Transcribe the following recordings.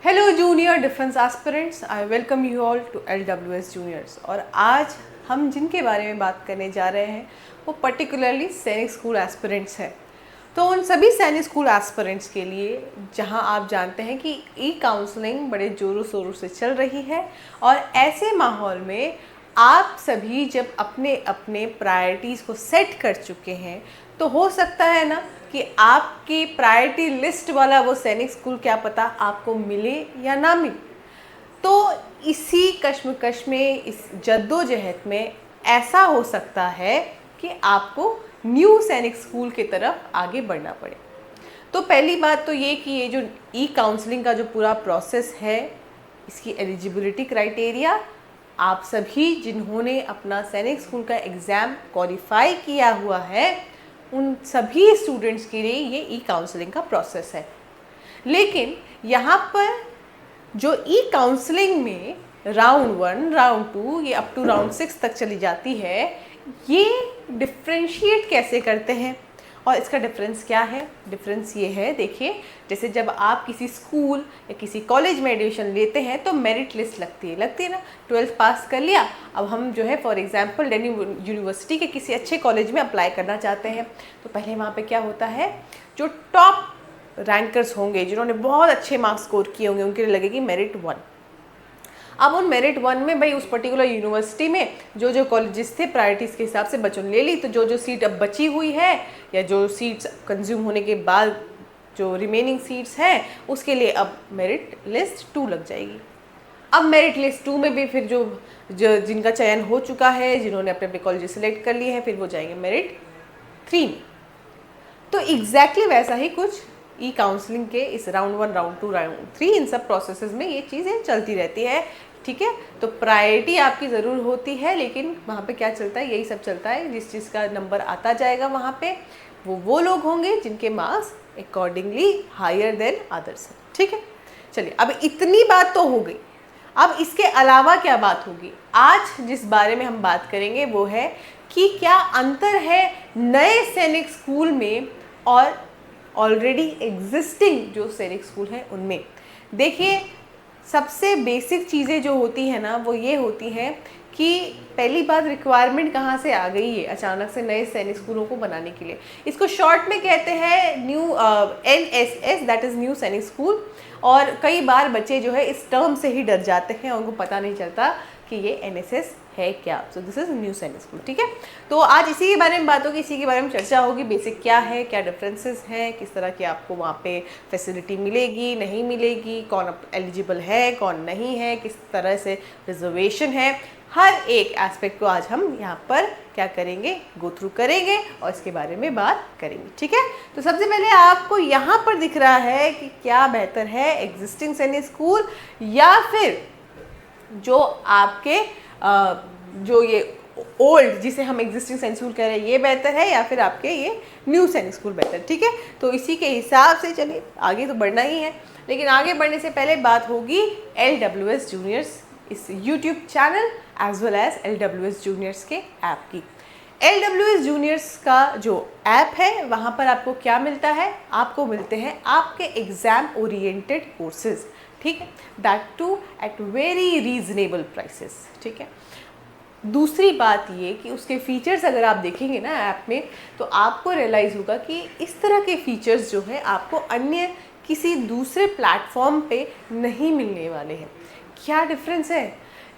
Hello junior defence aspirants, I welcome you all to LWS juniors. और आज हम जिनके बारे में बात करने जा रहे हैं वो पर्टिकुलरली सैनिक स्कूल एस्पिरेंट्स हैं। तो उन सभी सैनिक स्कूल एस्पिरेंट्स के लिए जहां आप जानते हैं कि काउंसलिंग बड़े ज़ोरों शोरों से चल रही है, और ऐसे माहौल में आप सभी जब अपने अपने प्रायोरिटीज़ को सेट कर चुके हैं तो हो सकता है ना कि आपकी प्रायोरिटी लिस्ट वाला वो सैनिक स्कूल क्या पता आपको मिले या ना मिले। तो इसी कश्मकश में, इस जद्दोजहद में ऐसा हो सकता है कि आपको न्यू सैनिक स्कूल की तरफ आगे बढ़ना पड़े। तो पहली बात तो ये कि ये जो काउंसलिंग का जो पूरा प्रोसेस है, इसकी एलिजिबिलिटी क्राइटेरिया, आप सभी जिन्होंने अपना सैनिक स्कूल का एग्ज़ाम क्वालिफाई किया हुआ है उन सभी स्टूडेंट्स के लिए ये काउंसलिंग का प्रोसेस है। लेकिन यहाँ पर जो काउंसलिंग में राउंड 1, राउंड 2, ये अप टू राउंड 6 तक चली जाती है, ये डिफ्रेंशिएट कैसे करते हैं और इसका डिफरेंस क्या है? डिफरेंस ये है, देखिए, जैसे जब आप किसी स्कूल या किसी कॉलेज में एडमिशन लेते हैं तो मेरिट लिस्ट लगती है ना। 12th पास कर लिया, अब हम जो है फॉर एग्जांपल दिल्ली यूनिवर्सिटी के किसी अच्छे कॉलेज में अप्लाई करना चाहते हैं तो पहले वहाँ पे क्या होता है, जो टॉप रैंकर्स होंगे, जिन्होंने बहुत अच्छे मार्क्स स्कोर किए होंगे, उनके लिए लगेगी मेरिट 1। अब उन मेरिट 1 में भाई उस पर्टिकुलर यूनिवर्सिटी में जो जो कॉलेजेस थे प्रायोरिटीज़ के हिसाब से बच्चों ने ले ली, तो जो जो सीट अब बची हुई है या जो सीट्स कंज्यूम होने के बाद जो रिमेनिंग सीट्स हैं उसके लिए अब मेरिट लिस्ट 2 लग जाएगी। अब मेरिट लिस्ट 2 में भी फिर जो जिनका चयन हो चुका है, जिन्होंने अपने अपने कॉलेज सेलेक्ट कर लिए हैं, फिर वो जाएंगे मेरिट 3 में। तो एग्जैक्टली वैसा ही कुछ काउंसलिंग के इस राउंड 1, राउंड 2, राउंड 3, इन सब प्रोसेसेस में ये चीज़ें चलती रहती है। ठीक है, तो प्रायोरिटी आपकी ज़रूर होती है, लेकिन वहाँ पे क्या चलता है, यही सब चलता है। जिस चीज़ का नंबर आता जाएगा वहाँ पे वो लोग होंगे जिनके marks accordingly higher than others हैं। ठीक है, चलिए, अब इतनी बात तो हो गई। अब इसके अलावा क्या बात होगी? आज जिस बारे में हम बात करेंगे वो है कि क्या अंतर है नए सैनिक स्कूल में और ऑलरेडी एग्जिस्टिंग जो सैनिक स्कूल हैं उनमें। देखिए, सबसे बेसिक चीज़ें जो होती हैं ना वो ये होती हैं कि पहली बात, रिक्वायरमेंट कहाँ से आ गई है अचानक से नए सैनिक स्कूलों को बनाने के लिए। इसको शॉर्ट में कहते हैं new NSS, that is new सैनिक स्कूल। और कई बार बच्चे जो है इस टर्म से ही डर जाते हैं, उनको पता नहीं चलता कि ये NSS है क्या। सो दिस इज़ न्यू सैनिक स्कूल। ठीक है, तो आज इसी के बारे में बात होगी, इसी के बारे में चर्चा होगी। बेसिक क्या है, क्या डिफरेंसेस हैं, किस तरह की आपको वहाँ पे फैसिलिटी मिलेगी, नहीं मिलेगी, कौन एलिजिबल है, कौन नहीं है, किस तरह से रिजर्वेशन है, हर एक एस्पेक्ट को आज हम यहाँ पर क्या करेंगे, गो थ्रू करेंगे और इसके बारे में बात करेंगे। ठीक है, तो सबसे पहले आपको यहाँ पर दिख रहा है कि क्या बेहतर है, एग्जिस्टिंग सैनिक स्कूल या फिर जो आपके जो ये ओल्ड, जिसे हम एग्जिस्टिंग सैनिक स्कूल कह रहे हैं, ये बेहतर है या फिर आपके ये न्यू सैनिक स्कूल बेहतर। ठीक है, तो इसी के हिसाब से चलिए आगे तो बढ़ना ही है, लेकिन आगे बढ़ने से पहले बात होगी LWS जूनियर्स इस YouTube channel as well as LWS juniors के ऐप की। LWS जूनियर्स का जो ऐप है वहाँ पर आपको क्या मिलता है, आपको मिलते हैं आपके एग्ज़ाम ओरिएंटेड कोर्सेज। ठीक है, that too at very reasonable prices. ठीक है, दूसरी बात ये कि उसके फीचर्स अगर आप देखेंगे ना ऐप में तो आपको रियलाइज़ होगा कि इस तरह के फीचर्स जो है आपको अन्य किसी दूसरे प्लेटफॉर्म पे नहीं मिलने वाले हैं। क्या डिफरेंस है?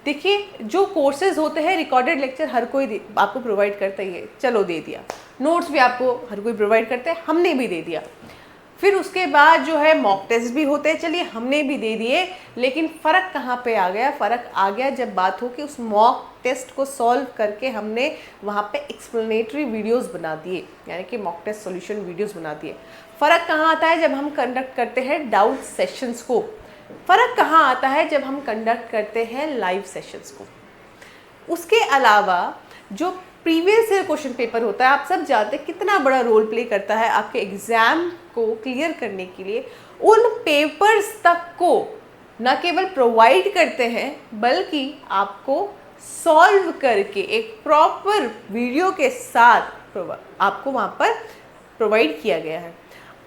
देखिए, जो कोर्सेज होते हैं, रिकॉर्डेड लेक्चर हर कोई आपको प्रोवाइड करता ही है, चलो दे दिया। नोट्स भी आपको हर कोई प्रोवाइड करता है, हमने भी दे दिया। फिर उसके बाद जो है मॉक टेस्ट भी होते हैं, चलिए हमने भी दे दिए। लेकिन फ़र्क कहाँ पे आ गया? फ़र्क आ गया जब बात हो कि उस मॉक टेस्ट को सॉल्व करके हमने वहाँ पे एक्सप्लेनेटरी वीडियोस बना दिए, यानी कि मॉक टेस्ट सॉल्यूशन वीडियोस बना दिए। फ़र्क कहाँ आता है? जब हम कंडक्ट करते हैं डाउट सेशंस को। फ़र्क कहाँ आता है? जब हम कंडक्ट करते हैं लाइव सेशंस को। उसके अलावा जो प्रीवियस ईयर क्वेश्चन पेपर होता है, आप सब जानते हैं कितना बड़ा रोल प्ले करता है आपके एग्ज़ाम को क्लियर करने के लिए। उन पेपर्स तक को न केवल प्रोवाइड करते हैं बल्कि आपको सॉल्व करके एक प्रॉपर वीडियो के साथ आपको वहाँ पर प्रोवाइड किया गया है।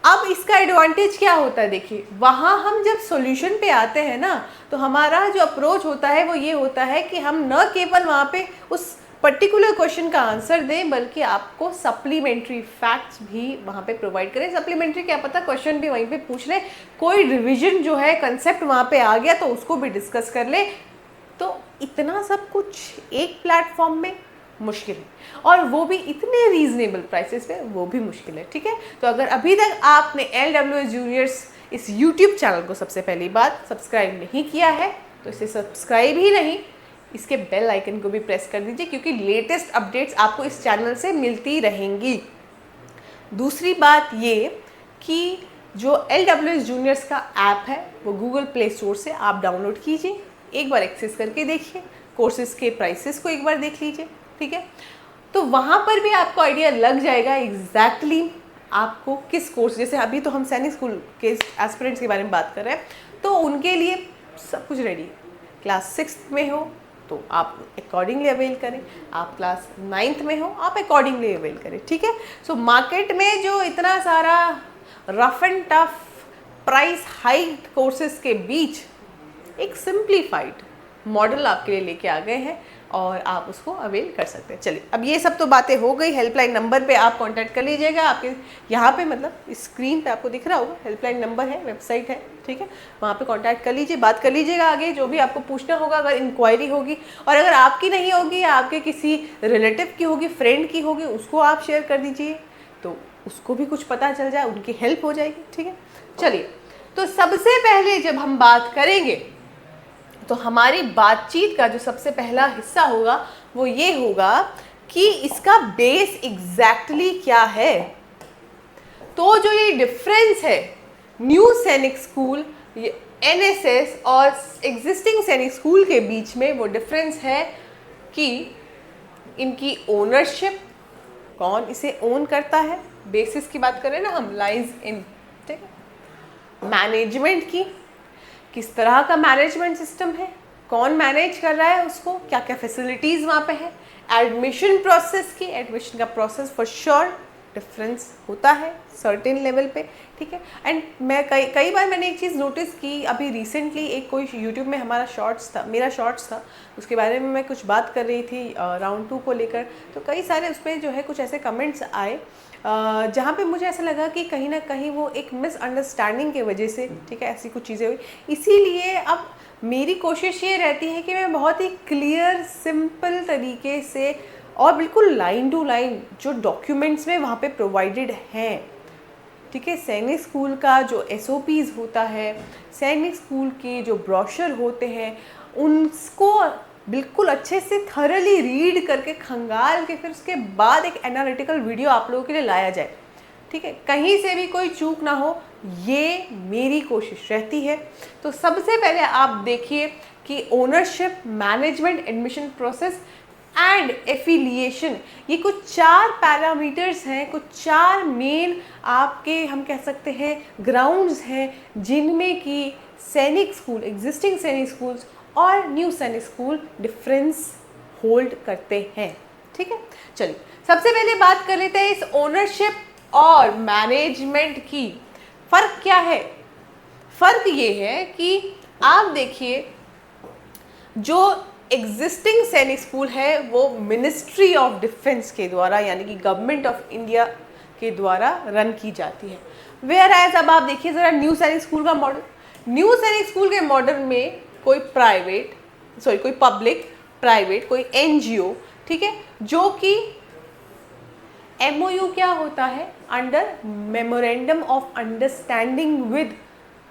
अब इसका एडवांटेज क्या होता है, देखिए वहाँ हम जब सॉल्यूशन पे आते हैं ना, तो हमारा जो अप्रोच होता है वो ये होता है कि हम न केवल वहाँ पे उस पर्टिकुलर क्वेश्चन का आंसर दें, बल्कि आपको सप्लीमेंट्री फैक्ट्स भी वहाँ पे प्रोवाइड करें। सप्लीमेंट्री क्या पता क्वेश्चन भी वहीं पे पूछ ले, कोई रिविजन जो है कंसेप्ट वहाँ पे आ गया तो उसको भी डिस्कस कर ले। तो इतना सब कुछ एक प्लेटफॉर्म में मुश्किल है, और वो भी इतने रीजनेबल प्राइसेस पे, वो भी मुश्किल है। ठीक है, तो अगर अभी तक आपने LWS जूनियर्स इस YouTube चैनल को सबसे पहली बात सब्सक्राइब नहीं किया है तो इसे सब्सक्राइब ही नहीं, इसके बेल आइकन को भी प्रेस कर दीजिए, क्योंकि लेटेस्ट अपडेट्स आपको इस चैनल से मिलती रहेंगी। दूसरी बात ये कि जो LWS जूनियर्स का ऐप है वो गूगल प्ले स्टोर से आप डाउनलोड कीजिए, एक बार एक्सेस करके देखिए, कोर्सेज के प्राइसेस को एक बार देख लीजिए। ठीक है, तो वहाँ पर भी आपको आइडिया लग जाएगा एग्जैक्टली आपको किस कोर्स, जैसे अभी तो हम सैनिक स्कूल के एस्पिरेंट्स के बारे में बात कर रहे हैं, तो उनके लिए सब कुछ रेडी है। क्लास 6th में हो तो आप अकॉर्डिंगली अवेल करें, आप क्लास 9th में हो आप अकॉर्डिंगली अवेल करें। ठीक है, सो मार्केट में जो इतना सारा rough and tough price hike courses के बीच एक सिंप्लीफाइड मॉडल आपके लिए लेके आ गए हैं और आप उसको अवेल कर सकते हैं। चलिए, अब ये सब तो बातें हो गई। हेल्पलाइन नंबर पे आप कांटेक्ट कर लीजिएगा, आपके यहाँ पे मतलब स्क्रीन पे आपको दिख रहा होगा हेल्पलाइन नंबर है, वेबसाइट है। ठीक है, वहाँ पे कांटेक्ट कर लीजिए, बात कर लीजिएगा आगे जो भी आपको पूछना होगा, अगर इंक्वायरी होगी, और अगर आपकी नहीं होगी, आपके किसी रिलेटिव की होगी, फ्रेंड की होगी, उसको आप शेयर कर दीजिए तो उसको भी कुछ पता चल जाए, उनकी हेल्प हो जाएगी। ठीक है, चलिए, तो सबसे पहले जब हम बात करेंगे तो हमारी बातचीत का जो सबसे पहला हिस्सा होगा वो ये होगा कि इसका बेस एग्जैक्टली क्या है। तो जो ये डिफरेंस है न्यू सैनिक स्कूल, NSS और एग्जिस्टिंग सैनिक स्कूल के बीच में, वो डिफरेंस है कि इनकी ओनरशिप, कौन इसे ओन करता है, बेसिस की बात करें ना हम, लाइज इन, ठीक है, मैनेजमेंट की, किस तरह का मैनेजमेंट सिस्टम है, कौन मैनेज कर रहा है उसको, क्या क्या फैसिलिटीज़ वहाँ पे है, एडमिशन प्रोसेस की, एडमिशन का प्रोसेस फॉर श्योर डिफरेंस होता है सर्टेन लेवल पे। ठीक है, एंड मैं कई बार मैंने एक चीज़ नोटिस की, अभी रिसेंटली एक कोई यूट्यूब में हमारा मेरा शॉर्ट्स था, उसके बारे में मैं कुछ बात कर रही थी राउंड 2 को लेकर, तो कई सारे उसमें जो है कुछ ऐसे कमेंट्स आए जहाँ पे मुझे ऐसा लगा कि कहीं ना कहीं वो एक मिसअंडरस्टैंडिंग की वजह से, ठीक है, ऐसी कुछ चीज़ें हुई। इसीलिए अब मेरी कोशिश ये रहती है कि मैं बहुत ही क्लियर सिंपल तरीके से और बिल्कुल लाइन टू लाइन जो डॉक्यूमेंट्स में वहाँ पे प्रोवाइडेड हैं, ठीक है, सैनिक स्कूल का जो SOPs होता है, सैनिक स्कूल के जो ब्रोशर होते हैं, उनको बिल्कुल अच्छे से थरली रीड करके खंगाल के फिर उसके बाद एक एनालिटिकल वीडियो आप लोगों के लिए लाया जाए। ठीक है, कहीं से भी कोई चूक ना हो, ये मेरी कोशिश रहती है। तो सबसे पहले आप देखिए कि ownership, management, admission process and affiliation, ये कुछ 4 पैरामीटर्स हैं, कुछ 4 मेन आपके हम कह सकते हैं ग्राउंड्स हैं, जिनमें कि सैनिक स्कूल, एग्जिस्टिंग सैनिक स्कूल्स और न्यू सैनिक स्कूल डिफरेंस होल्ड करते हैं। ठीक है, चलिए सबसे पहले बात कर लेते हैं इस ओनरशिप और मैनेजमेंट की। फ़र्क क्या है? फ़र्क ये है कि आप देखिए, जो एग्जिस्टिंग सैनिक स्कूल है वो मिनिस्ट्री ऑफ डिफेंस के द्वारा, यानी कि गवर्नमेंट ऑफ इंडिया के द्वारा रन की जाती है। वेयर एज अब आप देखिए ज़रा न्यू सैनिक स्कूल का मॉडल, न्यू सैनिक स्कूल के मॉडल में कोई कोई पब्लिक, प्राइवेट, कोई NGO, ठीक है, जो कि MOU क्या होता है, under memorandum of understanding with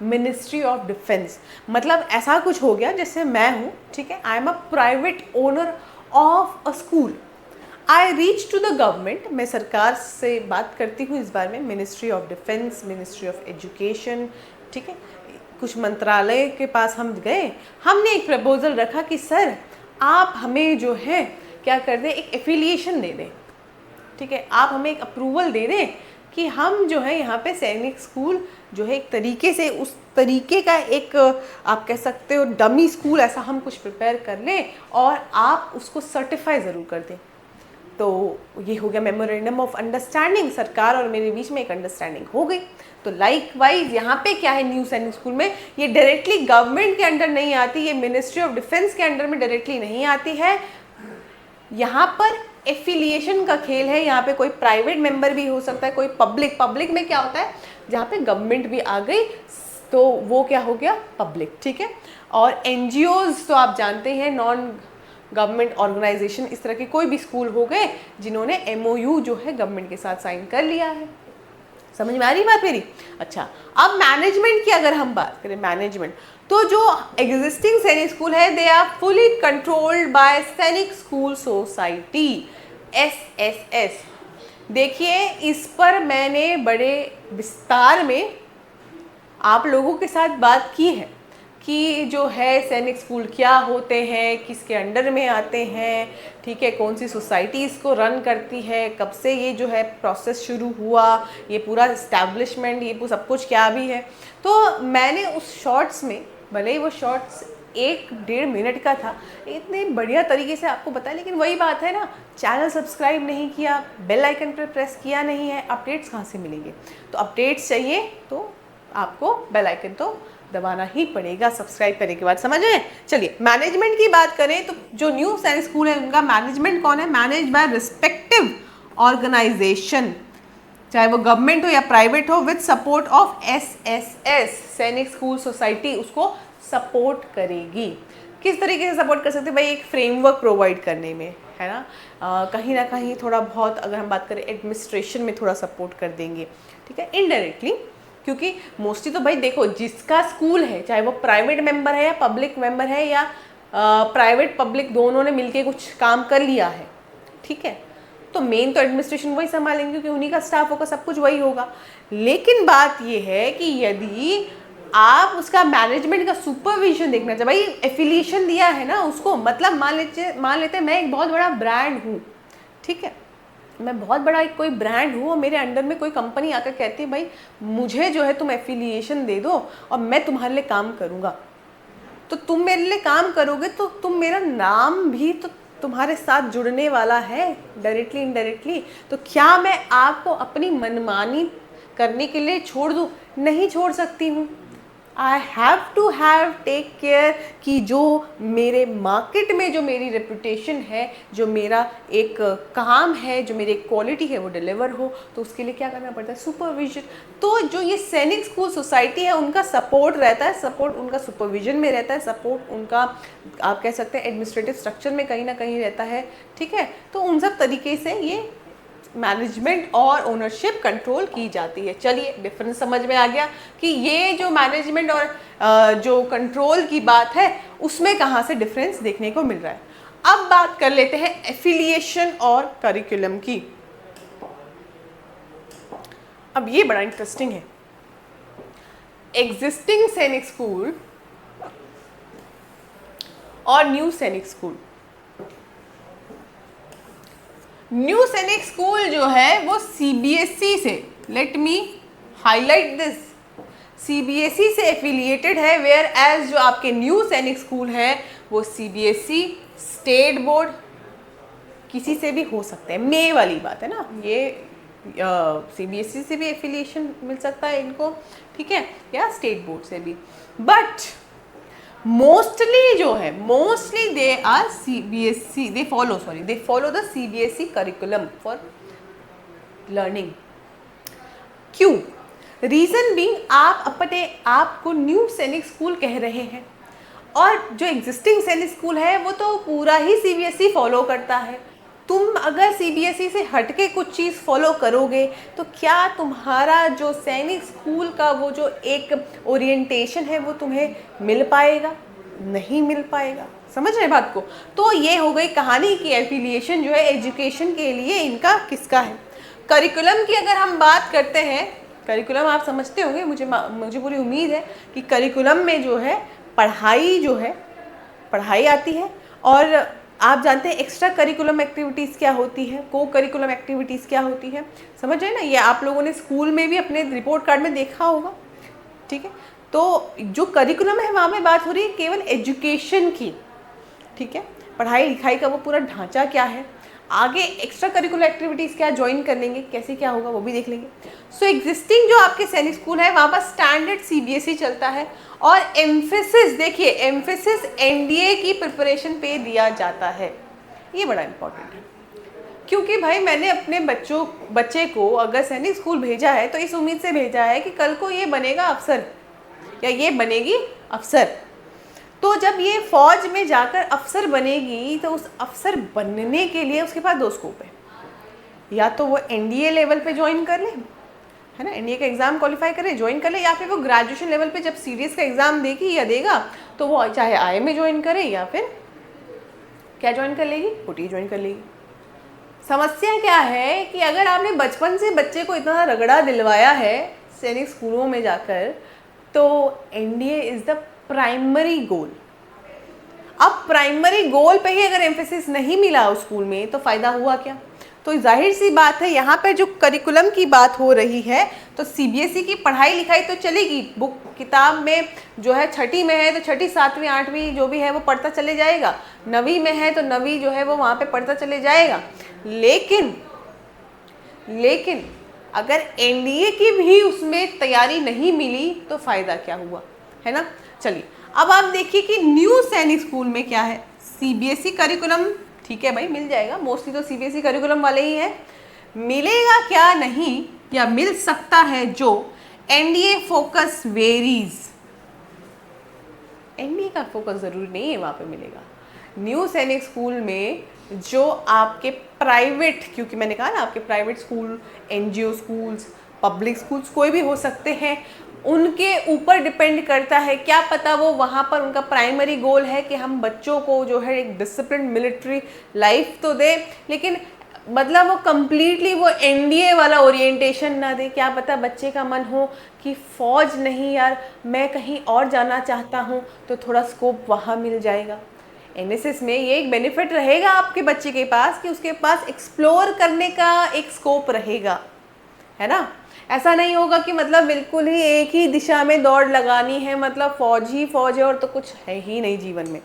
ministry of defence. मतलब ऐसा कुछ हो गया जैसे मैं हूँ, ठीक है, I am a private owner of a school, I reach to the government, मैं सरकार से बात करती हूँ इस बारे में, Ministry of Defence, Ministry of Education, ठीक है, कुछ मंत्रालय के पास हम गए, हमने एक प्रपोजल रखा कि सर आप हमें जो है क्या कर दें, एक एफिलिएशन दे दें, ठीक है, आप हमें एक अप्रूवल दे दें कि हम जो है यहाँ पे सैनिक स्कूल जो है एक तरीके से, उस तरीके का एक आप कह सकते हो डमी स्कूल, ऐसा हम कुछ प्रिपेयर कर लें और आप उसको सर्टिफाई ज़रूर कर दें। तो ये हो गया मेमोरेंडम ऑफ अंडरस्टैंडिंग, सरकार और मेरे बीच में एक अंडरस्टैंडिंग हो गई। तो लाइक वाइज यहाँ पे क्या है, न्यू सैनिक स्कूल में ये डायरेक्टली गवर्नमेंट के अंडर नहीं आती, ये मिनिस्ट्री ऑफ डिफेंस के अंडर में डायरेक्टली नहीं आती है। यहाँ पर एफिलिएशन का खेल है, यहाँ पे कोई प्राइवेट मेंबर भी हो सकता है, कोई पब्लिक में क्या होता है, जहाँ पे गवर्नमेंट भी आ गई तो वो क्या हो गया, पब्लिक, ठीक है। और एनजीओज तो आप जानते हैं, नॉन गवर्नमेंट ऑर्गेनाइजेशन, इस तरह के कोई भी स्कूल हो गए जिन्होंने एमओयू जो है गवर्नमेंट के साथ साइन कर लिया है। समझ में आ रही बात मेरी? अच्छा, अब मैनेजमेंट की अगर हम बात करें, मैनेजमेंट, तो जो एग्जिस्टिंग सैनिक स्कूल है they are fully controlled by Sainik school society, SSS। देखिए, इस पर मैंने बड़े विस्तार में आप लोगों के साथ बात की है कि जो है सैनिक स्कूल क्या होते हैं, किसके अंडर में आते हैं, ठीक है, कौन सी सोसाइटी इसको रन करती है, कब से ये जो है प्रोसेस शुरू हुआ, ये पूरा इस्टेब्लिशमेंट, ये सब कुछ क्या भी है। तो मैंने उस शॉर्ट्स में, भले ही वो शॉर्ट्स 1-1.5 मिनट का था, इतने बढ़िया तरीके से आपको बताया, लेकिन वही बात है ना, चैनल सब्सक्राइब नहीं किया, बेल आइकन पर प्रेस किया नहीं है, अपडेट्स कहाँ से मिलेंगे? तो अपडेट्स चाहिए तो आपको बेल आइकन तो दबाना ही पड़ेगा सब्सक्राइब करने के बाद, समझ रहे हैं? चलिए, मैनेजमेंट की बात करें तो जो न्यू सैनिक स्कूल है उनका मैनेजमेंट कौन है? मैनेज बाय रिस्पेक्टिव ऑर्गेनाइजेशन, चाहे वो गवर्नमेंट हो या प्राइवेट हो, विद सपोर्ट ऑफ SSS, सैनिक स्कूल सोसाइटी उसको सपोर्ट करेगी। किस तरीके से सपोर्ट कर सकते हैं भाई? एक फ्रेमवर्क प्रोवाइड करने में, है ना, कहीं ना कहीं थोड़ा बहुत, अगर हम बात करें एडमिनिस्ट्रेशन में थोड़ा सपोर्ट कर देंगे, ठीक है, इनडायरेक्टली, क्योंकि मोस्टली तो भाई देखो, जिसका स्कूल है, चाहे वो प्राइवेट मेंबर है या पब्लिक मेंबर है, या प्राइवेट पब्लिक दोनों ने मिलके कुछ काम कर लिया है, ठीक है, तो मेन तो एडमिनिस्ट्रेशन वही संभालेंगे क्योंकि उन्हीं का स्टाफ होगा, सब कुछ वही होगा। लेकिन बात ये है कि यदि आप उसका मैनेजमेंट का सुपरविजन देखना चाहिए, भाई एफिलिएशन दिया है ना उसको, मतलब मान लेते हैं मैं एक बहुत बड़ा ब्रांड हूँ, ठीक है, मैं बहुत बड़ा एक कोई ब्रांड हूँ और मेरे अंडर में कोई कंपनी आकर कहती है भाई मुझे जो है तुम एफिलिएशन दे दो और मैं तुम्हारे लिए काम करूँगा, तो तुम मेरे लिए काम करोगे तो तुम, मेरा नाम भी तो तुम्हारे साथ जुड़ने वाला है डायरेक्टली इनडायरेक्टली। तो क्या मैं आपको अपनी मनमानी करने के लिए छोड़ दूँ? नहीं छोड़ सकती हूँ। I have to take care कि जो मेरे मार्केट में जो मेरी रेपुटेशन है, जो मेरा एक काम है, जो मेरी क्वालिटी है वो डिलीवर हो, तो उसके लिए क्या करना पड़ता है? सुपरविजन। तो जो ये सैनिक स्कूल सोसाइटी है उनका सपोर्ट रहता है, सपोर्ट उनका सुपरविजन में रहता है, सपोर्ट उनका आप कह सकते हैं एडमिनिस्ट्रेटिव स्ट्रक्चर में कहीं ना कहीं रहता है, ठीक है। तो उन सब तरीके से ये मैनेजमेंट और ओनरशिप कंट्रोल की जाती है। चलिए, डिफरेंस समझ में आ गया कि ये जो मैनेजमेंट और जो कंट्रोल की बात है उसमें कहाँ से डिफरेंस देखने को मिल रहा है। अब बात कर लेते हैं एफिलिएशन और करिकुलम की। अब ये बड़ा इंटरेस्टिंग है। एग्जिस्टिंग सैनिक स्कूल और न्यू सैनिक स्कूल। न्यू सैनिक स्कूल जो है वो सीबीएसई से, let me highlight this, CBSE से एफिलिएटेड है, वेयर एज जो आपके न्यू सैनिक स्कूल है वो सीबीएसई, स्टेट बोर्ड, किसी से भी हो सकते हैं, मे वाली बात है ना, ये सीबीएसई से भी एफिलिएशन मिल सकता है इनको, ठीक है, या स्टेट बोर्ड से भी। बट मोस्टली जो है, mostly they are CBSE, they follow the CBSE curriculum for learning. क्यों? रीजन बीइंग, आप अपने आप को न्यू सैनिक स्कूल कह रहे हैं और जो एग्जिस्टिंग सैनिक स्कूल है वो तो पूरा ही सीबीएसई फॉलो करता है। तुम अगर सीबीएसई से हटके कुछ चीज़ फॉलो करोगे तो क्या तुम्हारा जो सैनिक स्कूल का वो जो एक ओरिएंटेशन है वो तुम्हें मिल पाएगा? नहीं मिल पाएगा। समझ रहे बात को? तो ये हो गई कहानी की एफिलिएशन जो है एजुकेशन के लिए इनका किसका है। करिकुलम की अगर हम बात करते हैं, करिकुलम आप समझते होंगे, मुझे पूरी उम्मीद है कि करिकुलम में जो है पढ़ाई जो है, पढ़ाई आती है, और आप जानते हैं एक्स्ट्रा करिकुलम एक्टिविटीज़ क्या होती है, को करिकुलम एक्टिविटीज़ क्या होती है, समझ रहे हैं ना। ये आप लोगों ने स्कूल में भी अपने रिपोर्ट कार्ड में देखा होगा, ठीक है। तो जो करिकुलम है वहाँ में बात हो रही है केवल एजुकेशन की, ठीक है, पढ़ाई लिखाई का वो पूरा ढांचा क्या है। आगे एक्स्ट्रा करिकुलर एक्टिविटीज़ क्या ज्वाइन कर लेंगे, कैसे क्या होगा वो भी देख लेंगे। सो एग्जिस्टिंग जो आपके सैनिक स्कूल है वहाँ पर स्टैंडर्ड सीबीएसई चलता है और एम्फेसिस, देखिए एम्फेसिस एनडीए की प्रिपरेशन पे दिया जाता है। ये बड़ा इंपॉर्टेंट है क्योंकि भाई मैंने अपने बच्चे को अगर सैनिक स्कूल भेजा है तो इस उम्मीद से भेजा है कि कल को ये बनेगा अफसर या ये बनेगी अफसर। तो जब ये फौज में जाकर अफसर बनेगी तो उस अफसर बनने के लिए उसके पास दो स्कोप है, या तो वो एनडीए लेवल पे ज्वाइन कर ले, है ना, एनडीए का एग्ज़ाम क्वालिफाई करे ज्वाइन कर ले, या फिर वो ग्रेजुएशन लेवल पे जब सीडीएस का एग्ज़ाम देगी या देगा तो वो चाहे आईएमए ज्वाइन करे या फिर क्या ज्वाइन कर लेगी, ओटी ज्वाइन कर लेगी। समस्या क्या है कि अगर आपने बचपन से बच्चे को इतना रगड़ा दिलवाया है सैनिक स्कूलों में जाकर तो NDA is the primary goal. अब प्राइमरी गोल पे ही अगर एम्फेसिस नहीं मिला उस स्कूल में तो फ़ायदा हुआ क्या। तो जाहिर सी बात है यहाँ पे जो करिकुलम की बात हो रही है तो सीबीएसई की पढ़ाई लिखाई तो चलेगी, बुक किताब में जो है छठी में है तो छठी सातवीं आठवीं जो भी है वो पढ़ता चले जाएगा, नवीं में है तो नवीं जो है वो वहाँ पे पढ़ता चले जाएगा। लेकिन अगर एनडीए की भी उसमें तैयारी नहीं मिली तो फ़ायदा क्या हुआ, है ना। चलिए अब आप देखिए कि न्यू सैनिक स्कूल में क्या है, सीबीएसई करिकुलम, ठीक है भाई मिल जाएगा, मोस्टली तो सीबीएसई करिकुलम वाले ही है। मिलेगा क्या नहीं या मिल सकता है जो एनडीए फोकस वेरीज, एनडीए का फोकस ज़रूरी नहीं है वहाँ पे मिलेगा। न्यू सैनिक स्कूल में जो आपके प्राइवेट, क्योंकि मैंने कहा ना आपके private school, NGO schools, public schools कोई भी हो सकते हैं, उनके ऊपर डिपेंड करता है। क्या पता वो वहाँ पर उनका प्राइमरी गोल है कि हम बच्चों को जो है एक डिसिप्लिन मिलिट्री लाइफ तो दे, लेकिन मतलब वो कम्प्लीटली वो एनडीए वाला ओरिएंटेशन ना दे। क्या पता बच्चे का मन हो कि फ़ौज नहीं यार मैं कहीं और जाना चाहता हूँ, तो थोड़ा स्कोप वहाँ मिल जाएगा। एनएसएस में ये एक बेनिफिट रहेगा आपके बच्चे के पास कि उसके पास एक्सप्लोर करने का एक स्कोप रहेगा, है ना। ऐसा नहीं होगा कि मतलब बिल्कुल ही एक ही दिशा में दौड़ लगानी है, मतलब फौज ही फौज है और तो कुछ है ही नहीं जीवन में,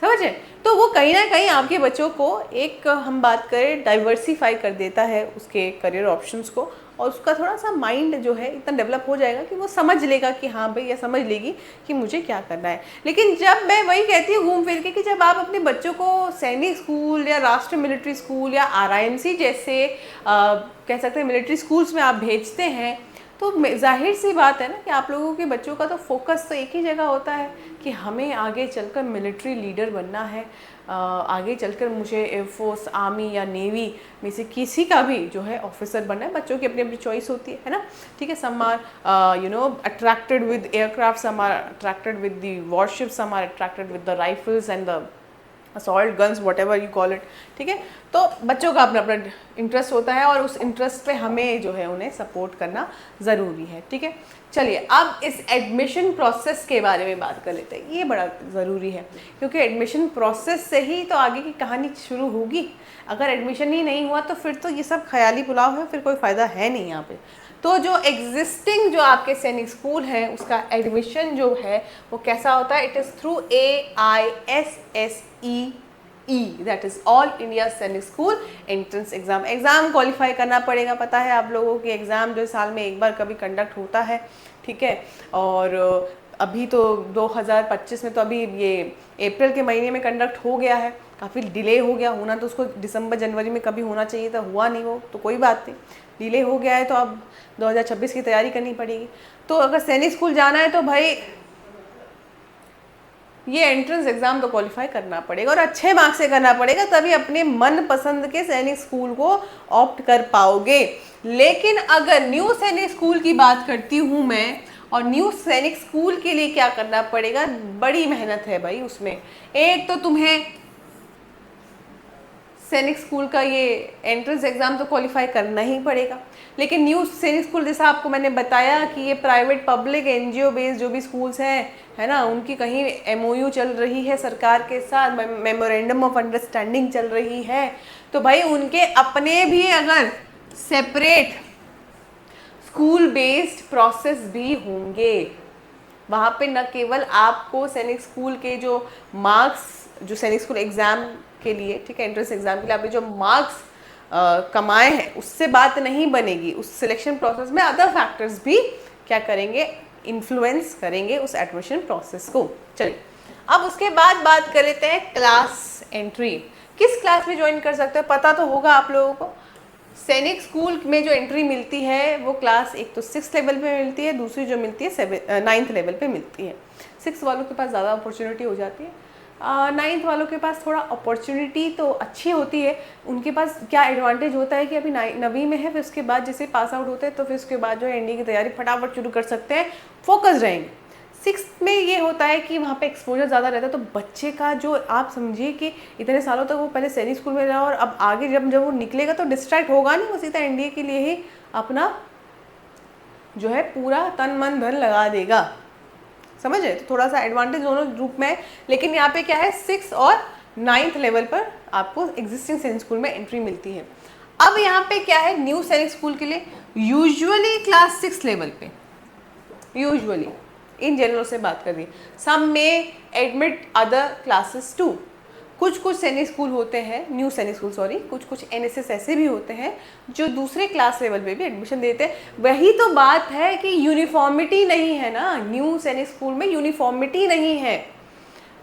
समझे। तो वो कहीं ना कहीं आपके बच्चों को एक, हम बात करें, डाइवर्सिफाई कर देता है उसके करियर ऑप्शंस को, और उसका थोड़ा सा माइंड जो है इतना डेवलप हो जाएगा कि वो समझ लेगा कि हाँ भाई, या समझ लेगी कि मुझे क्या करना है। लेकिन जब मैं वही कहती हूँ घूम फिर के कि जब आप अपने बच्चों को सैनिक स्कूल या राष्ट्रीय मिलिट्री स्कूल या आरआईएमसी जैसे कह सकते हैं मिलिट्री स्कूल्स में आप भेजते हैं तो जाहिर सी बात है ना कि आप लोगों के बच्चों का तो फोकस तो एक ही जगह होता है कि हमें आगे चलकर मिलिट्री लीडर बनना है, आगे चलकर मुझे एयरफोर्स, आर्मी या नेवी में से किसी का भी जो है ऑफिसर बनना है। बच्चों की अपनी अपनी चॉइस होती है ना, ठीक है। Some are attracted with aircraft, some are attracted with the warship, some are attracted with the rifles and the assault guns, whatever you call it, ठीक है। तो बच्चों का अपना अपना इंटरेस्ट होता है और उस इंटरेस्ट पे हमें जो है उन्हें सपोर्ट करना ज़रूरी है, ठीक है। चलिए अब इस एडमिशन प्रोसेस के बारे में बात कर लेते हैं। ये बड़ा ज़रूरी है क्योंकि एडमिशन प्रोसेस से ही तो आगे की कहानी शुरू होगी। अगर एडमिशन ही नहीं हुआ तो फिर तो ये सब ख्याली पुलाव है, फिर कोई फ़ायदा है नहीं यहाँ पे। तो जो एग्जिस्टिंग जो आपके सैनिक स्कूल है उसका एडमिशन जो है वो कैसा होता है, it is through AISSEE, that is all India Sainik school entrance exam. Exam qualify करना पड़ेगा, पता है आप लोगों की एग्ज़ाम जो साल में एक बार कभी कंडक्ट होता है, ठीक है। और अभी तो 2025 में तो अभी ये अप्रैल के महीने में कंडक्ट हो गया है, काफ़ी डिले हो गया, होना तो उसको दिसंबर जनवरी में कभी होना चाहिए था, हुआ नहीं, वो तो कोई बात नहीं, डिले हो गया है। तो अब 2026 की तैयारी करनी पड़ेगी। तो अगर सैनिक स्कूल जाना है तो भाई ये एंट्रेंस एग्ज़ाम तो क्वालिफाई करना पड़ेगा और अच्छे मार्क्स से करना पड़ेगा, तभी अपने मन पसंद के सैनिक स्कूल को ऑप्ट कर पाओगे। लेकिन अगर न्यू सैनिक स्कूल की बात करती हूँ मैं, और न्यू सैनिक स्कूल के लिए क्या करना पड़ेगा, बड़ी मेहनत है भाई उसमें। एक तो तुम्हें सैनिक स्कूल का ये एंट्रेंस एग्ज़ाम तो क्वालिफाई करना ही पड़ेगा। लेकिन न्यू सैनिक स्कूल जैसा आपको मैंने बताया कि ये प्राइवेट पब्लिक एनजीओ बेस्ड जो भी स्कूल्स हैं, है ना, उनकी कहीं MOU चल रही है सरकार के साथ, मेमोरेंडम ऑफ अंडरस्टैंडिंग चल रही है, तो भाई उनके अपने भी अगर सेपरेट स्कूल बेस्ड प्रोसेस भी होंगे। वहाँ पे न केवल आपको सैनिक स्कूल के जो मार्क्स, जो सैनिक स्कूल एग्ज़ाम के लिए, ठीक है, एंट्रेंस एग्जाम के लिए आपने जो मार्क्स कमाए हैं उससे बात नहीं बनेगी। उस सिलेक्शन प्रोसेस में अदर फैक्टर्स भी क्या करेंगे, इन्फ्लुएंस करेंगे उस एडमिशन प्रोसेस को। चलिए अब उसके बाद बात कर लेते हैं क्लास एंट्री। किस क्लास में ज्वाइन कर सकते हो, पता तो होगा आप लोगों को। सैनिक स्कूल में जो एंट्री मिलती है वो क्लास एक तो 6 लेवल पे मिलती है, दूसरी जो मिलती है 9th लेवल पे मिलती है। 6 वालों के पास ज़्यादा अपॉर्चुनिटी हो जाती है, 9th वालों के पास थोड़ा अपॉर्चुनिटी तो अच्छी होती है। उनके पास क्या एडवांटेज होता है कि अभी 9वीं में है, फिर उसके बाद जैसे पास आउट होते हैं तो फिर उसके बाद जो है एनडीए की तैयारी फटाफट शुरू कर सकते हैं, फोकस रहेंगे। 6th में ये होता है कि वहाँ पे एक्सपोजर ज़्यादा रहता है, तो बच्चे का जो आप समझिए कि इतने सालों तक वो पहले सैनिक स्कूल में रहा और अब आगे जब वो निकलेगा तो डिस्ट्रैक्ट होगा नहीं, वो सीधा एनडीए के लिए ही अपना जो है पूरा तन मन धन लगा देगा। समझ रहे, तो थोड़ा सा एडवांटेज दोनों ग्रुप में है। लेकिन यहाँ पे क्या है, 6 और 9th लेवल पर आपको एग्जिस्टिंग सैनिक स्कूल में एंट्री मिलती है। अब यहाँ पे क्या है, न्यू सैनिक स्कूल के लिए यूजुअली क्लास 6 लेवल पे, यूजुअली इन जनरल से बात कर रही है, सम में एडमिट अदर क्लासेस टू। कुछ सैनिक स्कूल होते हैं, न्यू सैनिक स्कूल सॉरी, कुछ एनएसएस ऐसे भी होते हैं जो दूसरे क्लास लेवल पे भी एडमिशन देते हैं। वही तो बात है कि यूनिफॉर्मिटी नहीं है ना, न्यू सैनिक स्कूल में यूनिफॉर्मिटी नहीं है।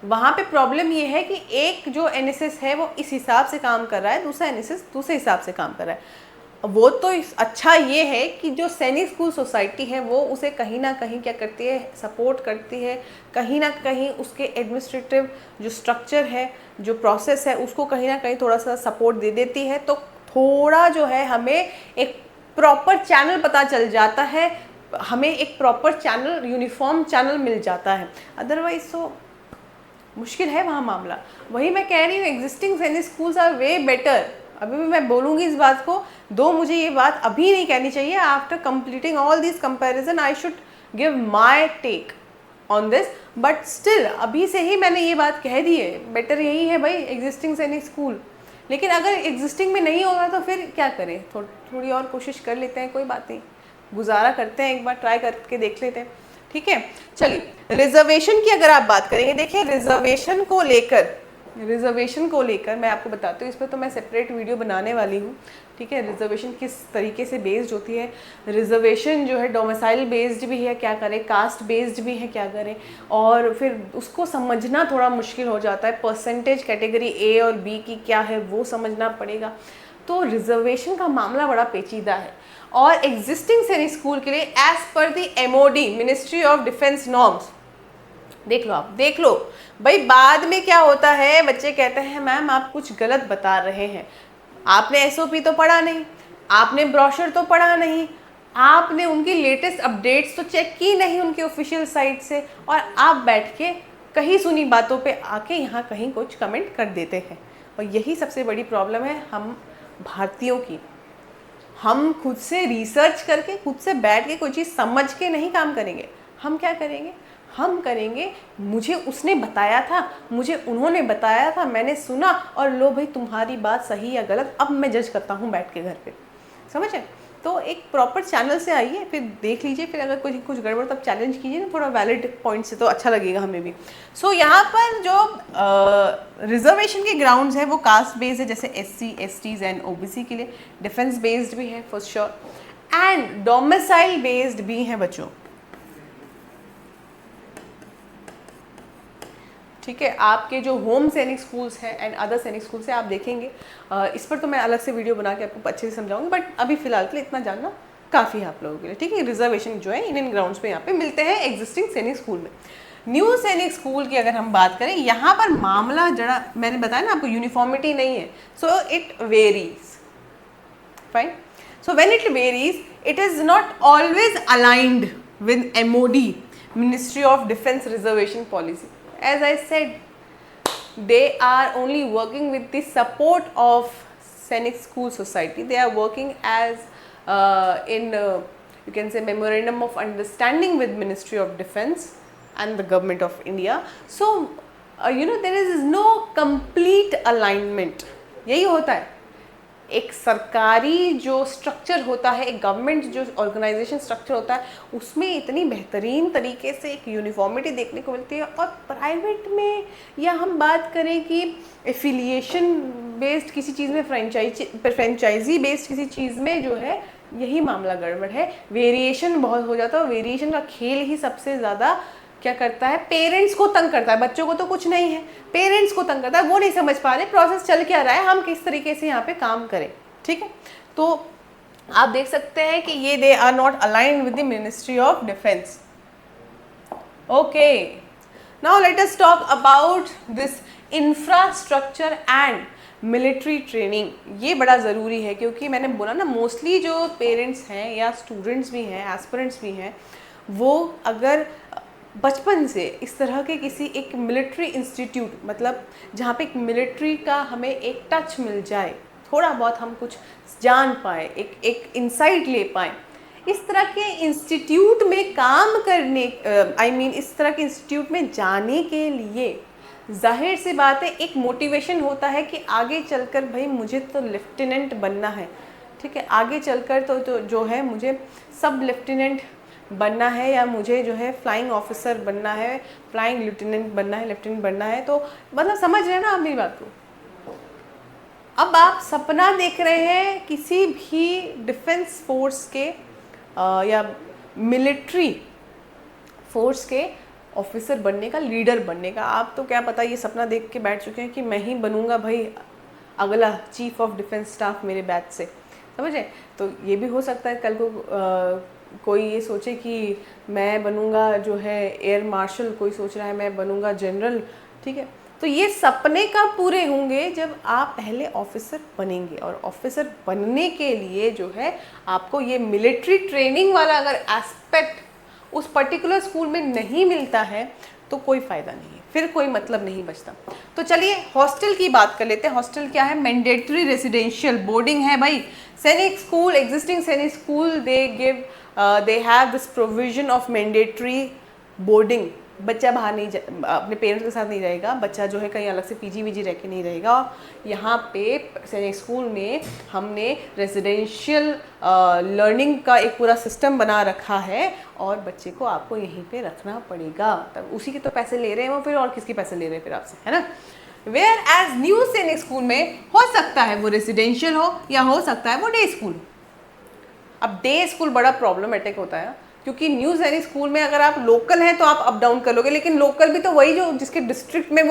वहाँ पे प्रॉब्लम ये है कि एक जो एनएसएस है वो इस हिसाब से काम कर रहा है, दूसरा एनएसएस दूसरे हिसाब से काम कर रहा है। वो तो अच्छा ये है कि जो सैनिक स्कूल सोसाइटी है वो उसे कहीं ना कहीं क्या करती है, सपोर्ट करती है, कहीं ना कहीं उसके एडमिनिस्ट्रेटिव जो स्ट्रक्चर है, जो प्रोसेस है, उसको कहीं ना कहीं थोड़ा सा सपोर्ट दे देती है। तो थोड़ा जो है हमें एक प्रॉपर चैनल पता चल जाता है, हमें एक प्रॉपर चैनल, यूनिफॉर्म चैनल मिल जाता है। अदरवाइज तो मुश्किल है वहाँ मामला। वही मैं कह रही हूँ, एग्जिस्टिंग सैनिक स्कूल्स आर वे बेटर। अभी भी मैं बोलूँगी इस बात को, दो मुझे ये बात अभी नहीं कहनी चाहिए। After completing all this comparison I should give my take on this, but still अभी से ही मैंने ये बात कह दी है, बेटर यही है भाई एग्जिस्टिंग सैनिक स्कूल। लेकिन अगर एग्जिस्टिंग में नहीं होगा तो फिर क्या करें, थोड़ी और कोशिश कर लेते हैं, कोई बात नहीं, गुजारा करते हैं, एक बार ट्राई करके देख लेते हैं, ठीक है। चलिए रिजर्वेशन की अगर आप बात करेंगे, देखिए रिजर्वेशन को लेकर मैं आपको बताती हूँ, इस पर तो मैं सेपरेट वीडियो बनाने वाली हूँ, ठीक है। रिजर्वेशन किस तरीके से बेस्ड होती है, रिजर्वेशन जो है डोमिसाइल बेस्ड भी है, क्या करें, कास्ट बेस्ड भी है, क्या करें, और फिर उसको समझना थोड़ा मुश्किल हो जाता है। परसेंटेज कैटेगरी ए और बी की क्या है वो समझना पड़ेगा। तो रिजर्वेशन का मामला बड़ा पेचीदा है। और एग्जिस्टिंग सैनिक स्कूल के लिए as per the MOD, Ministry of Defence norms, देख लो आप, देख लो भाई, बाद में क्या होता है, बच्चे कहते हैं मैम आप कुछ गलत बता रहे हैं, आपने एसओपी तो पढ़ा नहीं, आपने ब्रोशर तो पढ़ा नहीं, आपने उनकी लेटेस्ट अपडेट्स तो चेक की नहीं उनके ऑफिशियल साइट से, और आप बैठ के कहीं सुनी बातों पे आके यहाँ कहीं कुछ कमेंट कर देते हैं। और यही सबसे बड़ी प्रॉब्लम है हम भारतीयों की। हम खुद से रिसर्च करके, खुद से बैठ के कोई चीज़ समझ के नहीं काम करेंगे। हम क्या करेंगे, हम करेंगे मुझे उसने बताया था, मुझे उन्होंने बताया था, मैंने सुना, और लो भाई तुम्हारी बात सही या गलत अब मैं जज करता हूँ बैठ के घर पे, समझे। तो एक प्रॉपर चैनल से आइए, फिर देख लीजिए, फिर अगर कुछ गड़बड़ तब चैलेंज कीजिए ना, थोड़ा वैलिड पॉइंट से, तो अच्छा लगेगा हमें भी। सो यहाँ पर जो रिजर्वेशन के ग्राउंड्स है वो कास्ट बेस्ड है, जैसे SC, STs एंड OBC के लिए, डिफेंस बेस्ड भी है for sure, and domicile based भी है बच्चों, ठीक है। आपके जो होम सैनिक स्कूल्स हैं एंड अदर सैनिक स्कूल से आप देखेंगे, इस पर तो मैं अलग से वीडियो बना के आपको अच्छे से समझाऊंगी, बट अभी फिलहाल के लिए इतना जानना काफ़ी है आप लोगों के लिए, ठीक है। रिजर्वेशन जो है इन ग्राउंड्स पे यहाँ पे मिलते हैं एग्जिस्टिंग सैनिक स्कूल में। न्यू सैनिक स्कूल की अगर हम बात करें, यहाँ पर मामला जरा मैंने बताया ना आपको, यूनिफॉर्मिटी नहीं है, so it varies, fine. So when it varies, it is not always aligned with MOD, ministry of defence reservation policy. As I said, they are only working with the support of Sainik School Society. They are working as you can say memorandum of understanding with Ministry of Defense and the government of India. So there is no complete alignment. यही होता है, एक सरकारी जो structure होता है, एक government जो ऑर्गेनाइजेशन स्ट्रक्चर होता है, उसमें इतनी बेहतरीन तरीके से एक यूनिफॉर्मिटी देखने को मिलती है। और प्राइवेट में, या हम बात करें कि एफिलिएशन बेस्ड किसी चीज़ में, फ्रेंचाइजी बेस्ड किसी चीज़ में जो है, यही मामला गड़बड़ है। वेरिएशन बहुत हो जाता है, और वेरिएशन का खेल ही सबसे ज़्यादा क्या करता है, पेरेंट्स को तंग करता है। बच्चों को तो कुछ नहीं है, पेरेंट्स को तंग करता है, वो नहीं समझ पा रहे प्रोसेस चल क्या रहा है, हम किस तरीके से यहाँ पे काम करें। ठीक है, तो आप देख सकते हैं कि ये they are not aligned with the Ministry of Defence. Okay, now let us talk about this infrastructure and military training. ये बड़ा ज़रूरी है, क्योंकि मैंने बोला ना, मोस्टली जो पेरेंट्स हैं या स्टूडेंट्स भी हैं, एस्पिरेंट्स भी हैं, वो अगर बचपन से इस तरह के किसी एक मिलिट्री इंस्टीट्यूट, मतलब जहाँ पे एक मिलिट्री का हमें एक टच मिल जाए, थोड़ा बहुत हम कुछ जान पाए, एक इंसाइट ले पाए, इस तरह के इंस्टीट्यूट में काम करने, इस तरह के इंस्टीट्यूट में जाने के लिए जाहिर सी बात है एक मोटिवेशन होता है कि आगे चलकर भाई मुझे तो लेफ्टिनेंट बनना है। ठीक है, आगे चलकर तो जो है मुझे सब लेफ्टिनेंट बनना है, या मुझे जो है फ्लाइंग ऑफिसर बनना है, फ्लाइंग लेफ्टिनेंट बनना है, लेफ्टिनेंट बनना है। तो मतलब समझ रहे हैं ना आप मेरी बात को। अब आप सपना देख रहे हैं किसी भी डिफेंस फोर्स के या मिलिट्री फोर्स के ऑफिसर बनने का, लीडर बनने का। आप तो क्या पता ये सपना देख के बैठ चुके हैं कि मैं ही बनूंगा भाई अगला चीफ ऑफ डिफेंस स्टाफ मेरे बैच से, समझे। तो ये भी हो सकता है कल को कोई ये सोचे कि मैं बनूंगा जो है एयर मार्शल, कोई सोच रहा है मैं बनूंगा जनरल। ठीक है, तो ये सपने कब पूरे होंगे, जब आप पहले ऑफिसर बनेंगे। और ऑफिसर बनने के लिए जो है आपको ये मिलिट्री ट्रेनिंग वाला अगर एस्पेक्ट उस पर्टिकुलर स्कूल में नहीं मिलता है तो कोई फ़ायदा नहीं है, फिर कोई मतलब नहीं बचता। तो चलिए हॉस्टल की बात कर लेते हैं। हॉस्टल क्या है, मैंडेटरी रेसिडेंशियल बोर्डिंग है भाई। सैनिक school, existing Sainik school, they have this provision of mandatory boarding. बच्चा बाहर नहीं अपने पेरेंट्स के साथ नहीं रहेगा, बच्चा जो है कहीं अलग से पीजी वीजी रह के नहीं रहेगा। यहाँ पे सैनिक स्कूल में हमने रेजिडेंशियल लर्निंग का एक पूरा सिस्टम बना रखा है, और बच्चे को आपको यहीं पे रखना पड़ेगा। तब उसी के तो पैसे ले रहे हैं वो, फिर और किसके पैसे ले रहे हैं फिर आपसे, है ना। वेयर एज न्यू सैनिक स्कूल में हो सकता है वो रेजिडेंशियल हो, या हो सकता है वो डे स्कूल। अब डे स्कूल बड़ा प्रॉब्लमेटिक होता है, क्योंकि न्यू सैनिक स्कूल में अगर आप लोकल हैं तो आप अप डाउन कर लोगे, लेकिन लोकल भी तो वही जो जिसके डिस्ट्रिक्ट में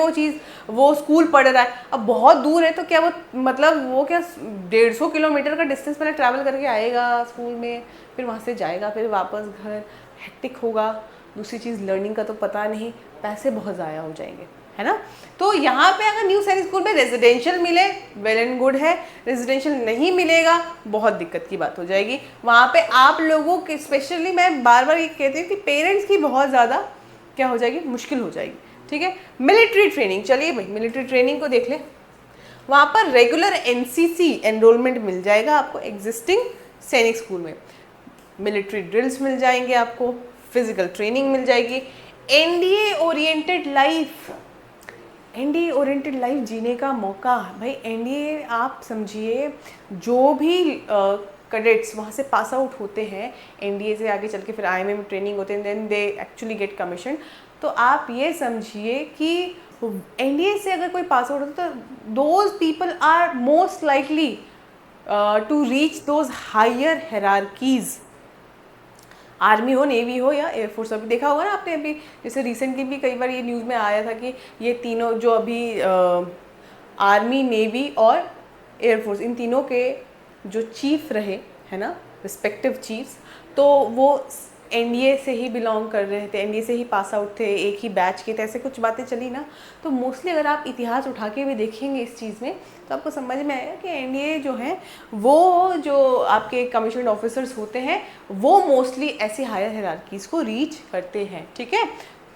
वो स्कूल पढ़ रहा है। अब बहुत दूर है तो क्या वो मतलब वो क्या 150 किलोमीटर का डिस्टेंस पहले ट्रैवल करके आएगा स्कूल में, फिर वहाँ से जाएगा, फिर वापस घर, हेक्टिक होगा। दूसरी चीज़ लर्निंग का तो पता नहीं, पैसे बहुत ज़ाया हो जाएंगे, है ना। तो यहाँ पे अगर न्यू सैनिक स्कूल में रेजिडेंशियल मिले वेल एंड गुड है, रेजिडेंशियल नहीं मिलेगा बहुत दिक्कत की बात हो जाएगी। वहाँ पे आप लोगों के, स्पेशली मैं बार बार ये कहती हूँ कि पेरेंट्स की बहुत ज़्यादा क्या हो जाएगी, मुश्किल हो जाएगी। ठीक है, मिलिट्री ट्रेनिंग, चलिए भाई मिलिट्री ट्रेनिंग को देख लें। वहाँ पर रेगुलर NCC एनरोलमेंट मिल जाएगा आपको एग्जिस्टिंग सैनिक स्कूल में। मिलिट्री ड्रिल्स मिल जाएंगे आपको, फिजिकल ट्रेनिंग मिल जाएगी। NDA oriented life, NDA oriented life जीने का मौका भाई। NDA आप समझिए, जो भी कैडेट्स वहाँ से पास आउट होते हैं, NDA से आगे चल के फिर IMA में ट्रेनिंग होते हैं, then they actually get commission. तो आप ये समझिए कि NDA से अगर कोई पास आउट होता है तो those people are most likely to reach those higher hierarchies. Army हो, नेवी हो या एयरफोर्स। अभी देखा होगा ना आपने, अभी जैसे रिसेंटली भी कई बार ये न्यूज़ में आया था कि ये तीनों जो अभी आर्मी, नेवी और एयरफोर्स, इन तीनों के जो चीफ रहे है ना, रिस्पेक्टिव चीफ्स, तो वो NDA से ही बिलोंग कर रहे थे, NDA से ही पास आउट थे, एक ही बैच के थे, ऐसे कुछ बातें चली ना। तो मोस्टली अगर आप इतिहास उठा के भी देखेंगे इस चीज़ में तो आपको समझ में आएगा कि NDA जो है वो जो आपके कमीशन्ड ऑफिसर्स होते हैं वो मोस्टली ऐसी हायर हायरार्कीज़ को रीच करते हैं। ठीक है,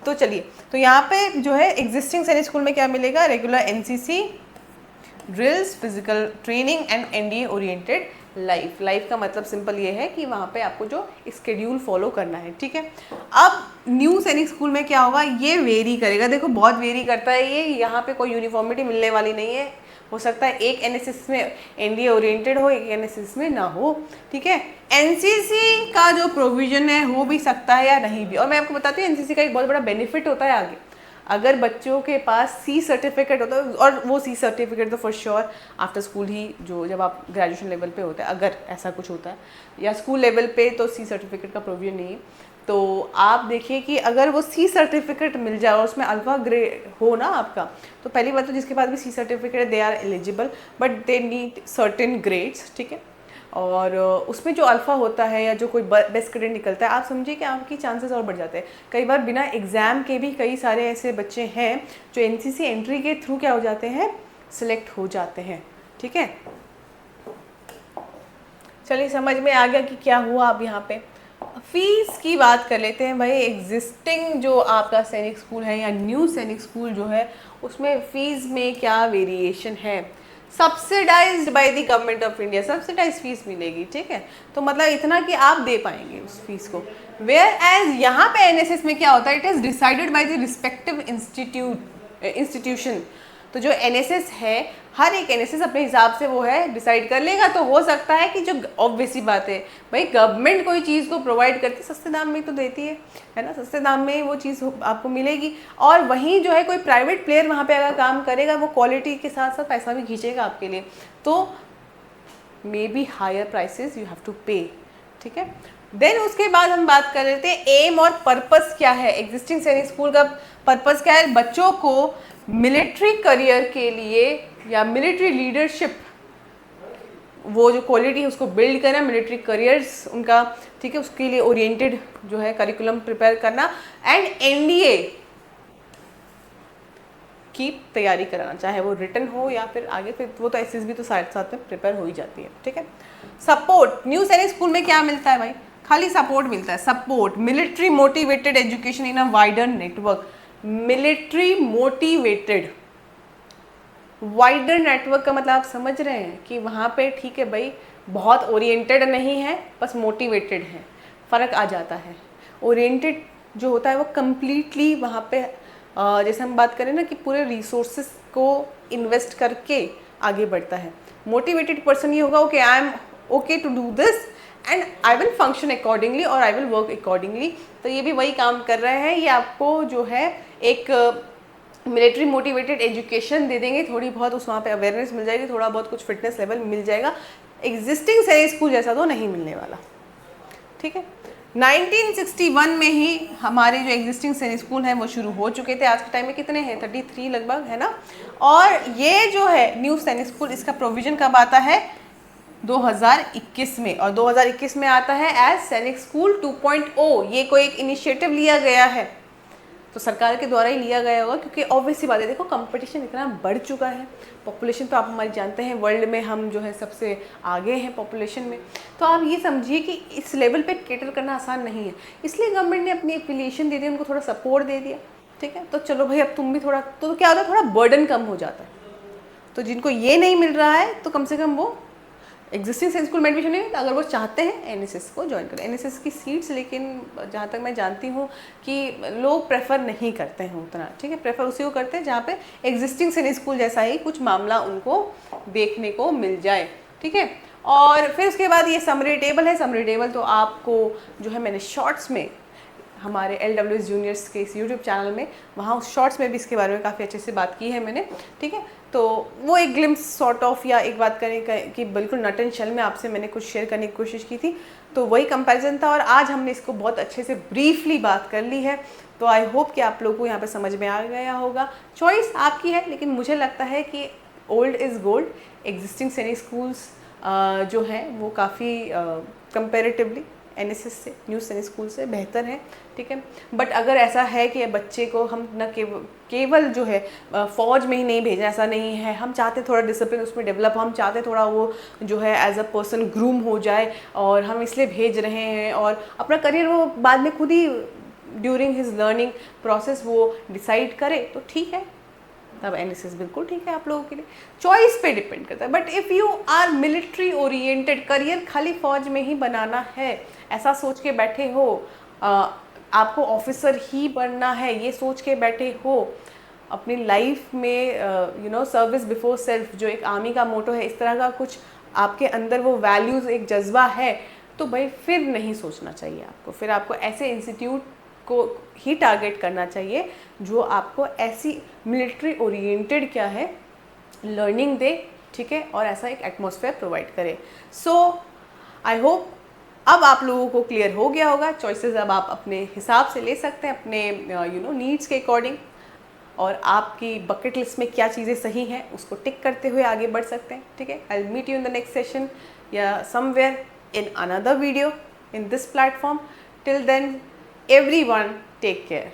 तो चलिए, तो यहाँ पे जो है एग्जिस्टिंग सैनिक स्कूल में क्या मिलेगा, regular NCC drills, physical training and NDA oriented life का मतलब सिंपल ये है कि वहाँ पे आपको जो स्केड्यूल फॉलो करना है, ठीक है। अब न्यू सैनिक स्कूल में क्या होगा, ये वेरी करेगा, देखो बहुत वेरी करता है ये, यहाँ पे कोई यूनिफॉर्मिटी मिलने वाली नहीं है। हो सकता है एक एनएसएस में एनडीए ओरिएंटेड हो, एक एनएसएस में ना हो, ठीक है। एनसीसी का जो प्रोविजन है हो भी सकता है या नहीं भी। और मैं आपको बताती हूँ एनसीसी का एक बहुत बड़ा बेनिफिट होता है आगे, अगर बच्चों के पास सी सर्टिफिकेट होता है, और वो सी सर्टिफिकेट तो फॉर श्योर आफ्टर स्कूल ही, जो जब आप ग्रेजुएशन लेवल पे होता है अगर ऐसा कुछ होता है, या स्कूल लेवल पे तो सी सर्टिफिकेट का प्रोविजन नहीं है। तो आप देखिए कि अगर वो सी सर्टिफिकेट मिल जाए और उसमें अल्फ़ा ग्रेड हो ना आपका, तो पहली बात तो जिसके पास भी सी सर्टिफिकेट है they are eligible, but they need certain grades, ठीक है। और उसमें जो अल्फ़ा होता है या जो कोई बेस्ट स्टूडेंट निकलता है, आप समझिए कि आपकी चांसेस और बढ़ जाते हैं। कई बार बिना एग्ज़ाम के भी कई सारे ऐसे बच्चे हैं जो एनसीसी एंट्री के थ्रू क्या हो जाते हैं, सिलेक्ट हो जाते हैं, ठीक है। चलिए समझ में आ गया कि क्या हुआ। अब यहाँ पे फीस की बात कर लेते हैं भाई। एग्जिस्टिंग जो आपका सैनिक स्कूल है या न्यू सैनिक स्कूल जो है, उसमें फीस में क्या वेरिएशन है। Subsidised by the government of India, subsidise fees मिलेगी, ठीक है। तो मतलब इतना कि आप दे पाएंगे उस फीस को। वेयर एज यहाँ पे एनएसएस में क्या होता है, it is decided by the respective institution. तो जो एनएसएस है, हर एक एनएसएस अपने हिसाब से वो है डिसाइड कर लेगा। तो हो सकता है कि जो ऑब्वियस सी बात है भाई, गवर्नमेंट कोई चीज़ को प्रोवाइड करती सस्ते दाम में तो देती है ना, सस्ते दाम में वो चीज़ आपको मिलेगी। और वहीं जो है कोई प्राइवेट प्लेयर वहाँ पे अगर काम करेगा, वो क्वालिटी के साथ साथ पैसा भी खींचेगा आपके लिए, तो maybe higher prices you have to pay, ठीक है। देन उसके बाद हम बात कर लेते हैं एम और पर्पस क्या है। एग्जिस्टिंग सैनिक स्कूल का पर्पस क्या है, बच्चों को मिलिट्री करियर के लिए या मिलिट्री लीडरशिप, वो जो क्वालिटी है उसको बिल्ड करना, मिलिट्री करियर्स उनका, ठीक है, उसके लिए ओरिएंटेड जो है करिकुलम प्रिपेयर करना, एंड एनडीए की तैयारी कराना, चाहे वो रिटर्न हो या फिर आगे, फिर वो तो एसएसबी तो साथ साथ में प्रिपेयर हो ही जाती है, ठीक है। सपोर्ट, न्यू सैनिक स्कूल में क्या मिलता है भाई, खाली सपोर्ट मिलता है। Support, military motivated education in a wider network. Military motivated, wider network का मतलब आप समझ रहे हैं कि वहाँ पे ठीक है भाई, बहुत ओरिएंटेड नहीं है, बस मोटिवेटेड है, फ़र्क आ जाता है। ओरिएंटेड जो होता है वो कम्प्लीटली वहाँ पे जैसे हम बात करें ना कि पूरे रिसोर्सेस को इन्वेस्ट करके आगे बढ़ता है। मोटिवेटेड पर्सन ये होगा, okay I am okay to do this and I will function accordingly और आई विल वर्क अकॉर्डिंगली। तो ये भी वही काम कर रहे हैं। ये आपको जो है एक मिलिट्री मोटिवेटेड एजुकेशन दे देंगे, थोड़ी बहुत उस वहाँ पे अवेयरनेस मिल जाएगी, थोड़ा बहुत कुछ फिटनेस लेवल मिल जाएगा। एग्जिस्टिंग सैनिक स्कूल जैसा तो नहीं मिलने वाला, ठीक है। 1961 में ही हमारे जो एग्जिस्टिंग सैनिक स्कूल हैं वो शुरू हो चुके थे। आज के टाइम में कितने हैं, 33 लगभग, है ना। और ये जो है न्यू सैनिक स्कूल, इसका प्रोविज़न कब आता है, 2021 में, और 2021 में आता है एज सैनिक स्कूल 2.0। ये कोई एक इनिशिएटिव लिया गया है, तो सरकार के द्वारा ही लिया गया होगा, क्योंकि ऑब्वियस सी बात है, देखो कंपटीशन इतना बढ़ चुका है, पॉपुलेशन तो आप हमारी जानते हैं वर्ल्ड में हम जो है सबसे आगे हैं पॉपुलेशन में। तो आप ये समझिए कि इस लेवल पे केटर करना आसान नहीं है, इसलिए गवर्नमेंट ने अपनी एफिलिएशन दे दी, उनको थोड़ा सपोर्ट दे दिया, ठीक है। तो चलो भाई अब तुम भी थोड़ा, तो क्या होता है, थोड़ा बर्डन कम हो जाता है। तो जिनको ये नहीं मिल रहा है तो कम से कम वो एग्जिस्टिंग सैनिक स्कूल में एडमिशन नहीं, अगर वो चाहते हैं एनएसएस को ज्वाइन करें। एनएसएस की सीट्स लेकिन जहाँ तक मैं जानती हूँ कि लोग प्रेफर नहीं करते हैं उतना, ठीक है। प्रेफर उसी को करते हैं जहाँ पे एग्जिस्टिंग सैनिक स्कूल जैसा ही कुछ मामला उनको देखने को मिल जाए, ठीक है। और फिर उसके बाद ये समरी टेबल है। समरी टेबल तो आपको जो है मैंने शॉर्ट्स में हमारे LWS जूनियर्स के इस यूट्यूब चैनल में, वहाँ उस शॉर्ट्स में भी इसके बारे में काफ़ी अच्छे से बात की है मैंने, ठीक है। तो वो एक ग्लिम्स सॉर्ट ऑफ, या एक बात करें कि बिल्कुल नट एंड शेल में आपसे मैंने कुछ शेयर करने की कोशिश की थी, तो वही कंपैरिजन था। और आज हमने इसको बहुत अच्छे से ब्रीफली बात कर ली है, तो आई होप कि आप लोगों को यहाँ पे समझ में आ गया होगा। चॉइस आपकी है, लेकिन मुझे लगता है कि ओल्ड इज़ गोल्ड। एग्जिस्टिंग सैनिक स्कूल्स जो हैं वो काफ़ी कंपेरेटिवली एनएसएस से, न्यू सैनिक स्कूल से बेहतर है, ठीक है। बट अगर ऐसा है कि बच्चे को हम न केवल जो है फ़ौज में ही नहीं भेजना, ऐसा नहीं है। हम चाहते थोड़ा डिसिप्लिन उसमें डेवलप, हम चाहते थोड़ा वो जो है एज अ पर्सन ग्रूम हो जाए, और हम इसलिए भेज रहे हैं, और अपना करियर वो बाद में खुद ही ड्यूरिंग हिज लर्निंग प्रोसेस वो डिसाइड करे, तो ठीक है, तब एनएसएस बिल्कुल ठीक है आप लोगों के लिए, चॉइस पे डिपेंड करता है। But if you are military oriented, career खाली फौज में ही बनाना है ऐसा सोच के बैठे हो, आपको ऑफिसर ही बनना है ये सोच के बैठे हो, अपनी लाइफ में सर्विस बिफोर सेल्फ जो एक आर्मी का मोटो है, इस तरह का कुछ आपके अंदर वो वैल्यूज़ एक जज्बा है, तो भाई फिर नहीं सोचना चाहिए आपको। फिर आपको ऐसे इंस्टीट्यूट को ही टारगेट करना चाहिए जो आपको ऐसी मिलिट्री ओरिएंटेड क्या है लर्निंग दे, ठीक है, और ऐसा एक एटमॉस्फेयर प्रोवाइड करे। सो आई होप अब आप लोगों को क्लियर हो गया होगा। चॉइसेस अब आप अपने हिसाब से ले सकते हैं, अपने नीड्स के अकॉर्डिंग, और आपकी बकेट लिस्ट में क्या चीज़ें सही हैं उसको टिक करते हुए आगे बढ़ सकते हैं, ठीक है। I will meet you in the next session या somewhere in another video in this platform. Till then, everyone take care.